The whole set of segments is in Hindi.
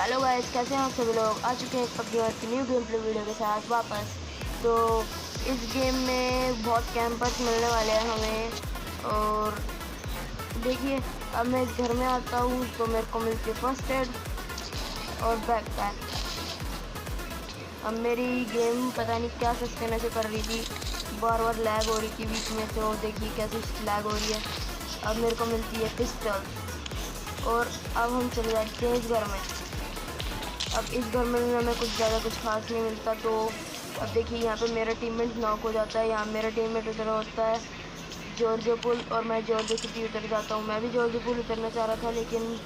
हेलो गाइस, कैसे हैं आप सभी लोग। आ चुके हैं एक पबजी की न्यू गेम प्ले वीडियो के साथ वापस। तो इस गेम में बहुत कैंपर्स मिलने वाले हैं हमें। और देखिए, अब मैं इस घर में आता हूँ तो मेरे को मिलती है फर्स्ट एड और बैकपैक। अब मेरी गेम पता नहीं क्या सिस्टम ऐसे कर रही थी, बार बार लैग हो रही थी बीच में। तो देखिए कैसे लैग हो रही है। अब मेरे को मिलती है पिस्टल और अब हम चले जाते हैं इस घर में। अब इस घर में हमें कुछ ज़्यादा कुछ खास नहीं मिलता। तो अब देखिए यहाँ पे मेरा टीममेट नॉक हो जाता है। यहाँ मेरा टीममेट उतर होता है जॉर्जिया पुल और मैं जॉर्जिया सिटी उतर जाता हूँ। मैं भी जॉर्जिया पुल उतरना चाह रहा था लेकिन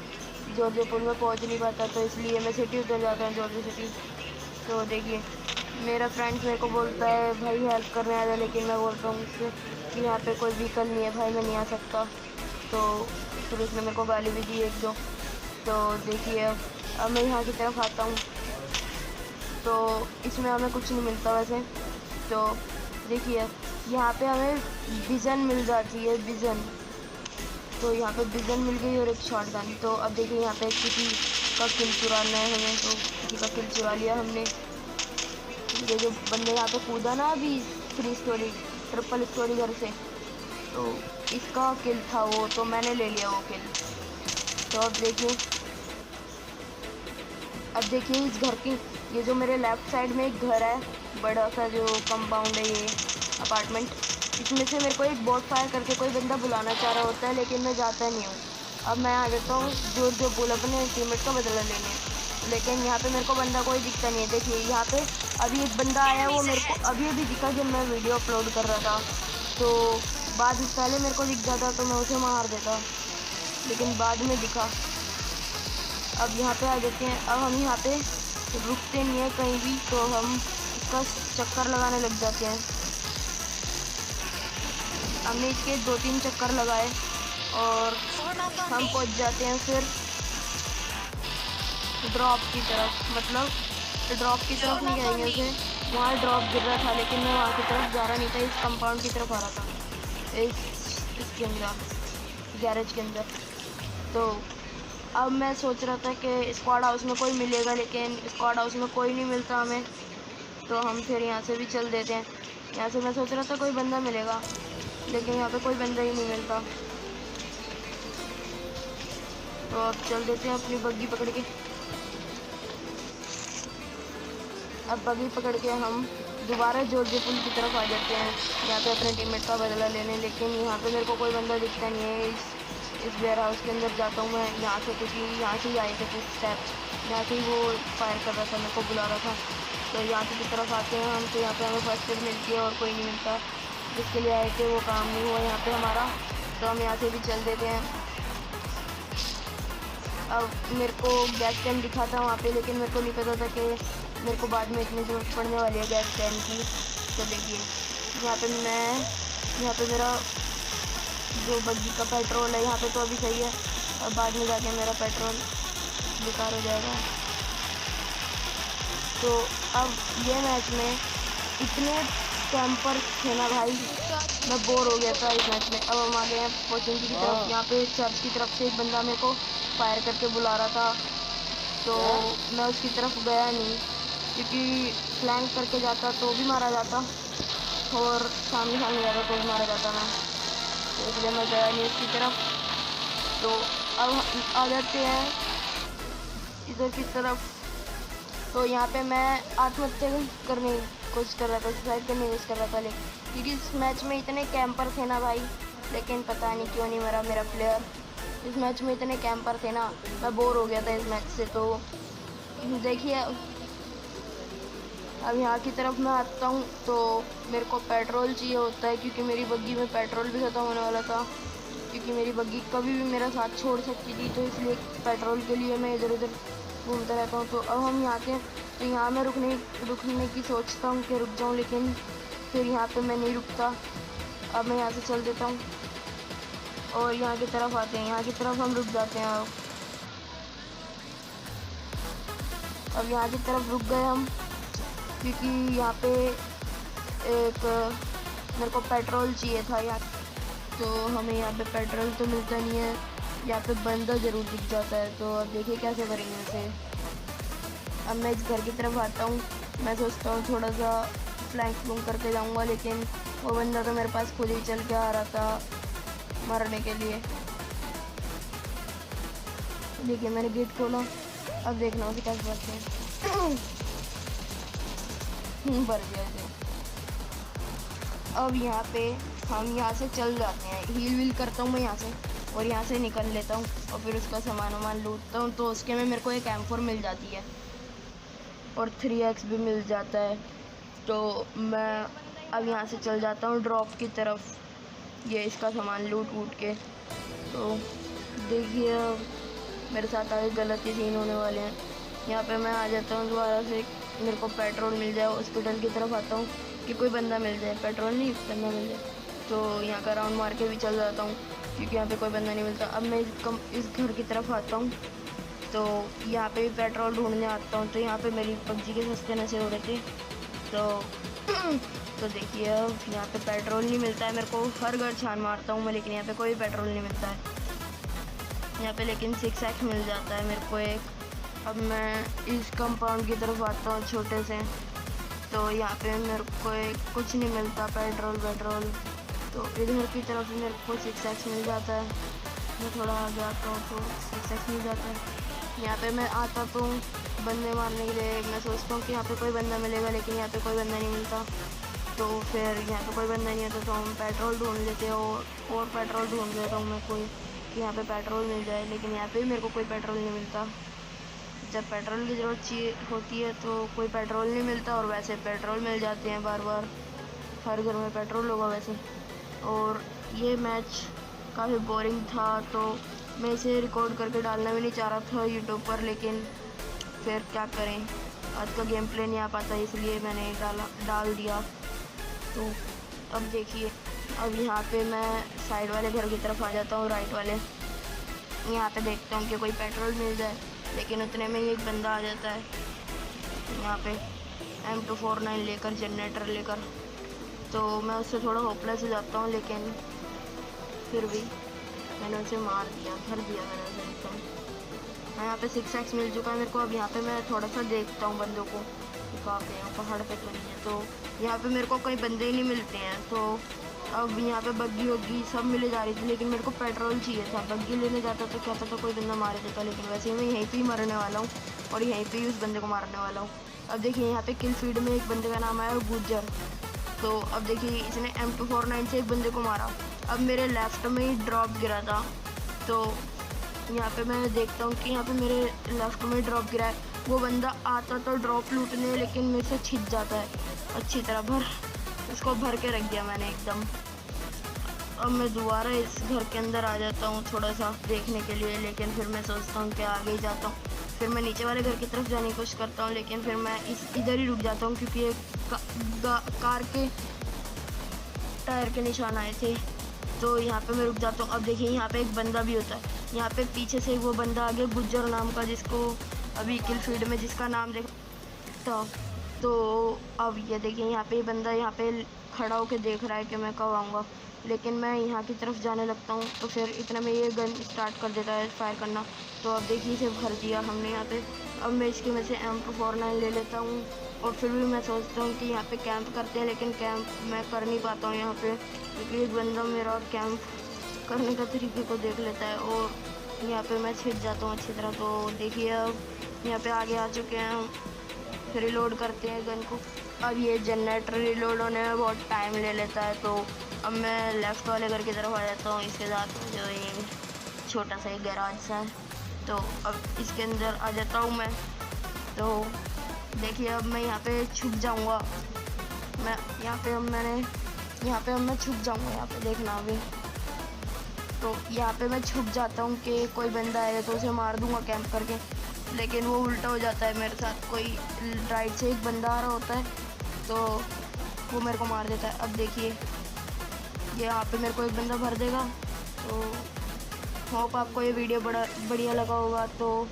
जॉर्जिया पुल में पहुँच नहीं पाता, तो इसलिए मैं सिटी उतर जाता हूँ, जॉर्जिया सिटी। तो देखिए मेरा फ्रेंड्स मेरे को बोलता है भाई हेल्प करने आ जा, लेकिन मैं बोलता हूँ उससे कि यहाँ पे कोई व्हीकल नहीं है भाई, मैं नहीं आ सकता। तो फिर उसने मेरे को गाली भी दी एक दो। तो देखिए अब मैं यहाँ की तरफ आता हूँ तो इसमें हमें कुछ नहीं मिलता वैसे। तो देखिए यहाँ पे हमें विज़न मिल जाती है, विज़न। तो यहाँ पे विज़न मिल गई और एक शॉटगन। तो अब देखिए यहाँ पे किसी का किल चुराना है हमें, तो किसी का किल चुरा लिया हमने। ये जो बंदे यहाँ पे कूदा ना अभी 3 स्टोरी ट्रिपल स्टोरी घर से, तो इसका किल था वो, तो मैंने ले लिया वो किल। तो अब देखिए इस घर की, ये जो मेरे लेफ़्ट साइड में एक घर है, बड़ा सा जो कंपाउंड है, ये अपार्टमेंट, इसमें से मेरे को एक बॉट फायर करके कोई बंदा बुलाना चाह रहा होता है लेकिन मैं जाता नहीं हूँ। अब मैं आ जाता हूँ जो बोल अपने टीममेट का बदला लेने, लेकिन यहाँ पे मेरे को बंदा कोई दिखता नहीं है। देखिए यहाँ पे अभी एक बंदा आया, वो मेरे को अभी अभी दिखा जब मैं वीडियो अपलोड कर रहा था। तो बाद पहले मेरे को दिख जाता तो मैं उसे मार देता, लेकिन बाद में दिखा। अब यहाँ पे आ जाते हैं। अब हम यहाँ पे रुकते नहीं है कहीं भी, तो हम इसका चक्कर लगाने लग जाते हैं। हमने इसके 2-3 चक्कर लगाए और हम पहुँच जाते हैं फिर ड्रॉप की तरफ। मतलब ड्रॉप की तरफ नहीं कहेंगे उसे, वहाँ ड्रॉप गिर रहा था लेकिन मैं वहाँ की तरफ जा रहा नहीं था, इस कंपाउंड की तरफ आ रहा था, इसके अंदर गैरेज के अंदर। तो अब मैं सोच रहा था कि स्क्वाड हाउस में कोई मिलेगा, लेकिन स्क्वाड हाउस में कोई नहीं मिलता हमें। तो हम फिर यहाँ से भी चल देते हैं। यहाँ से मैं सोच रहा था कोई बंदा मिलेगा, लेकिन यहाँ पे कोई बंदा ही नहीं मिलता। तो अब चल देते हैं अपनी बग्गी पकड़ के। अब बग्गी पकड़ के हम दोबारा जॉर्जिया पुल की तरफ आ जाते हैं, यहाँ पे अपने टीममेट का बदला लेने। लेकिन यहाँ पे मेरे को कोई बंदा दिखता नहीं है। इस वेयर हाउस के अंदर जाता हूँ मैं यहाँ से, क्योंकि यहाँ से ही आए थे कुछ स्टेप, यहाँ से ही वो फायर कर रहा था, मेरे को बुला रहा था। तो यहाँ से की तरफ आते हैं हम, तो यहाँ पे हमें फर्स्ट एड मिलती है और कोई नहीं मिलता। जिसके लिए आए थे वो काम नहीं हुआ यहाँ पे हमारा, तो हम यहाँ से भी चल देते हैं। अब मेरे को गैस कैन दिखा था वहाँ पे, लेकिन मेरे को नहीं पता था कि मेरे को बाद में इतनी ज़रूरत पड़ने वाली है गैस कैन की। तो देखिए यहाँ पे मेरा जो बग्गी का पेट्रोल है यहाँ पे तो अभी सही है, और बाद में जाके मेरा पेट्रोल बेकार हो जाएगा। तो अब ये मैच में इतने कैंपर थे ना भाई, मैं बोर हो गया था इस मैच में। अब हम आ गए हैं कोचिंग की तरफ। यहाँ पे चर्च की तरफ से एक बंदा मेरे को फायर करके बुला रहा था, तो मैं उसकी तरफ गया नहीं, क्योंकि फ्लैंक करके जाता तो भी मारा जाता और सामने जाता तो भी मारा जाता मैं, तो इसलिए मैं गया नहीं उसकी तरफ। तो अब आ जाते हैं इधर की तरफ। तो यहाँ पे मैं आत्महत्या करने की कोशिश कर रहा था, सुसाइड करने की कोशिश कर रहा था, लेकिन क्योंकि इस मैच में इतने कैंपर थे ना भाई, लेकिन पता नहीं क्यों नहीं मरा मेरा प्लेयर। इस मैच में इतने कैंपर थे ना, मैं बोर हो गया था इस मैच से। तो देखिए अब यहाँ की तरफ मैं आता हूँ तो मेरे को पेट्रोल चाहिए होता है, क्योंकि मेरी बग्गी में पेट्रोल भी ख़त्म होने वाला था, क्योंकि मेरी बग्गी कभी भी मेरा साथ छोड़ सकती थी। तो इसलिए पेट्रोल के लिए मैं इधर उधर घूमता रहता हूँ। तो अब हम यहाँ के, तो यहाँ मैं रुकने की सोचता हूँ कि रुक जाऊँ, लेकिन फिर यहाँ पे मैं नहीं रुकता। अब मैं यहाँ से चल देता हूँ और यहाँ की तरफ आते हैं, यहाँ की तरफ हम रुक जाते हैं। अब यहाँ की तरफ रुक गए हम, क्योंकि यहाँ पे एक मेरे को पेट्रोल चाहिए था यहाँ। तो हमें यहाँ पे पेट्रोल तो मिलता नहीं है, यहाँ पे बंदा ज़रूर दिख जाता है। तो अब देखिए कैसे करेंगे उसे। अब मैं इस घर की तरफ आता हूँ। मैं सोचता हूँ थोड़ा सा फ्लैंक फ्लूंक करके जाऊँगा, लेकिन वो बंदा तो मेरे पास खुद ही चल के आ रहा था मारने के लिए। देखिए मैंने गेट खोला, अब देखना उसे कैसे भरते हैं। भर गया इसे। अब यहाँ पे हम यहाँ से चल जाते हैं, हील व्हील करता हूँ मैं यहाँ से और यहाँ से निकल लेता हूँ और फिर उसका सामान वामान लूटता हूँ। तो उसके में मेरे को एक M4 मिल जाती है और 3x भी मिल जाता है। तो मैं अब यहाँ से चल जाता हूँ ड्रॉप की तरफ, ये इसका सामान लूट वूट के। तो देखिए मेरे साथ आगे गलत ही सीन होने वाले हैं। यहाँ पे मैं आ जाता हूँ दोबारा से, मेरे को पेट्रोल मिल जाए। हॉस्पिटल की तरफ आता हूँ कि कोई बंदा मिल जाए, पेट्रोल नहीं बंदा मिल जाए। तो यहाँ का राउंड मार के भी चल जाता हूँ क्योंकि यहाँ पे कोई बंदा नहीं मिलता। अब मैं इस घर की तरफ आता हूँ, तो यहाँ पे भी पेट्रोल ढूंढने आता हूँ। तो यहाँ पे मेरी PUBG के सस्ते नशे हो रहे थे। तो देखिए अब यहाँ पे पेट्रोल नहीं मिलता है मेरे को। हर घर छान मारता हूँ मैं, लेकिन यहाँ पे कोई पेट्रोल नहीं मिलता है यहाँ पे, लेकिन 6x मिल जाता है मेरे को एक। अब मैं इस कंपाउंड की तरफ आता हूँ छोटे से, तो यहाँ पे मेरे को कुछ नहीं मिलता पेट्रोल। तो इधर की तरफ मेरे को 6x मिल जाता है। मैं थोड़ा आगे आता हूँ तो 6x मिल जाता है। यहाँ पे मैं आता तो बंदे मारने के लिए, मैं सोचता हूँ कि यहाँ पे कोई बंदा मिलेगा, लेकिन यहाँ पे कोई बंदा नहीं मिलता। तो फिर यहाँ पे कोई बंदा नहीं आता तो हम पेट्रोल ढूंढ लेते हैं और पेट्रोल ढूंढ लेता हूँ मैं कोई कि यहाँ पे पेट्रोल मिल जाए, लेकिन यहाँ पे भी मेरे को कोई पेट्रोल नहीं मिलता। जब पेट्रोल की ज़रूरत चाहिए होती है तो कोई पेट्रोल नहीं मिलता, और वैसे पेट्रोल मिल जाते हैं बार बार, हर घर में पेट्रोल होगा वैसे। और ये मैच काफ़ी बोरिंग था, तो मैं इसे रिकॉर्ड करके डालना भी नहीं चाह रहा था यूट्यूब पर, लेकिन फिर क्या करें, आज का गेम प्ले नहीं आ पाता इसलिए मैंने डाल दिया। तो अब देखिए, अब यहाँ पे मैं साइड वाले घर की तरफ आ जाता हूँ, राइट वाले। यहाँ पे देखता हूँ कि कोई पेट्रोल मिल जाए, लेकिन उतने में ही एक बंदा आ जाता है यहाँ पे M249 लेकर, जनरेटर लेकर। तो मैं उससे थोड़ा होपलेस हो जाता हूँ, लेकिन फिर भी मैंने उसे मार दिया, भर दिया मैंने उसे एकदम। यहाँ पे 6x मिल चुका है मेरे को। अब यहाँ पे मैं थोड़ा सा देखता हूँ बंदों को, कहाँ पे हैं, पहाड़ पे तो नहीं है। तो यहाँ पे मेरे को कई बंदे ही नहीं मिलते हैं। तो अब यहाँ पे बग्गी वग्गी सब मिले जा रही थी, लेकिन मेरे को पेट्रोल चाहिए था। बग्गी लेने जाता तो क्या पता कोई बंदा मार देता, लेकिन वैसे मैं यहीं पे ही मरने वाला हूँ और यहीं पे ही उस बंदे को मारने वाला हूँ। अब देखिए यहाँ पे किल फीड में एक बंदे का नाम आया गुज्जर। तो अब देखिए इसने M249 से एक बंदे को मारा। अब मेरे लेफ़्ट में ही ड्रॉप गिरा था, तो यहाँ पे मैं देखता हूँ कि यहाँ पे मेरे लेफ़्ट में ड्रॉप गिरा है। वो बंदा आता तो ड्रॉप लूटने, लेकिन मेरे से छिप जाता है अच्छी तरह। उसको भर के रख दिया मैंने एकदम। अब मैं दोबारा इस घर के अंदर आ जाता हूँ थोड़ा सा देखने के लिए, लेकिन फिर मैं सोचता हूँ कि आगे ही जाता हूँ। फिर मैं नीचे वाले घर की तरफ जाने की कोशिश करता हूँ, लेकिन फिर मैं इधर ही रुक जाता हूँ क्योंकि एक कार के टायर के निशान आए थे। तो यहाँ पे मैं रुक जाता हूँ। अब देखिए यहाँ पे एक बंदा भी होता है। यहाँ पे पीछे से वो बंदा आ गया गुज्जर नाम का, जिसको अभी किल फीड में जिसका नाम देखा। तो अब ये देखिए यहाँ पे बंदा यहाँ पे खड़ा होके देख रहा है कि मैं कब आऊँगा, लेकिन मैं यहाँ की तरफ जाने लगता हूँ। तो फिर इतने में ये गन स्टार्ट कर देता है फायर करना। तो अब देखिए इसे भर दिया हमने यहाँ पे। अब मैं इसकी वजह से M249 ले लेता हूँ, और फिर भी मैं सोचता हूँ कि यहाँ पे कैंप करते हैं, लेकिन कैंप मैं कर नहीं पाता हूँ यहाँ पे, क्योंकि एक बंदा मेरा कैंप करने का तरीके को देख लेता है और यहाँ पे मैं छिप जाता हूँ अच्छी तरह। तो देखिए अब यहाँ पे आगे आ चुके हैं हम। फिर रिलोड करते हैं गन को। अब ये जनरेटर रिलोड होने में बहुत टाइम ले लेता है। तो अब मैं लेफ़्ट वाले घर की तरफ आ जाता हूँ, इसके साथ में जो ये छोटा सा एक गैराज सा है। तो अब इसके अंदर आ जाता हूँ मैं। तो देखिए अब मैं यहाँ पे छुप जाऊँगा। मैं यहाँ पे अब मैं छुप जाऊँगा, यहाँ पे देखना अभी। तो यहाँ पे मैं छुप जाता हूँ कि कोई बंदा आएगा तो उसे मार दूँगा कैंप करके, लेकिन वो उल्टा हो जाता है मेरे साथ। कोई राइट से एक बंदा आ रहा होता है तो वो मेरे को मार देता है। अब देखिए ये यहाँ पे मेरे को एक बंदा भर देगा। तो होप आपको ये वीडियो बढ़िया लगा होगा, तो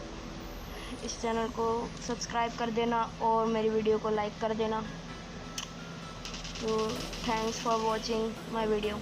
इस चैनल को सब्सक्राइब कर देना और मेरी वीडियो को लाइक कर देना। तो thanks for watching my video.